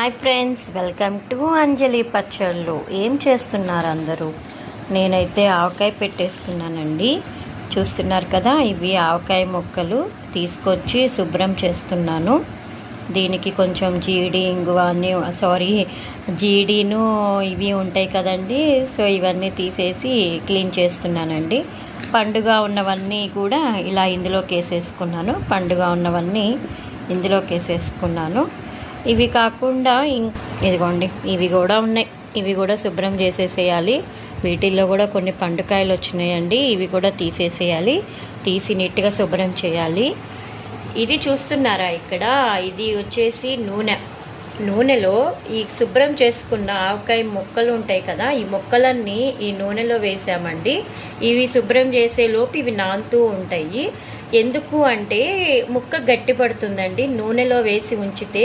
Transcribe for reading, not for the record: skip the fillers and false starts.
Hi friends, welcome to అంజలి పచ్చళ్ళు. ఏం చేస్తున్నారు అందరూ? నేనైతే ఆవకాయ పెట్టేస్తున్నానండి. చూస్తున్నారు కదా, ఇవి ఆవకాయ ముక్కలు తీసుకొచ్చి శుభ్రం చేస్తున్నాను. దీనికి కొంచెం జీడి ఇంగువ అన్నీ జీడీను ఇవి ఉంటాయి కదండి. సో ఇవన్నీ తీసేసి క్లీన్ చేస్తున్నానండి. పండుగ ఉన్నవన్నీ కూడా ఇలా ఇందులోకి వేసేసుకున్నాను. ఇవి కాకుండా ఇదిగోండి, ఇవి కూడా ఉన్నాయి. ఇవి కూడా శుభ్రం చేసేసేయాలి. వీటిల్లో కూడా కొన్ని పండుకాయలు వచ్చినాయండి. ఇవి కూడా తీసి నీట్గా శుభ్రం చేయాలి. ఇది చూస్తున్నారా ఇక్కడ, ఇది వచ్చేసి నూనెలో ఈ శుభ్రం చేసుకున్న ఆవకాయ ముక్కలు ఉంటాయి కదా, ఈ ముక్కలన్నీ ఈ నూనెలో వేసామండి. ఇవి శుభ్రం చేసే లోపు ఇవి నానుతూ ఉంటాయి. ఎందుకు అంటే ముక్క గట్టి పడుతుందండి నూనెలో వేసి ఉంచితే.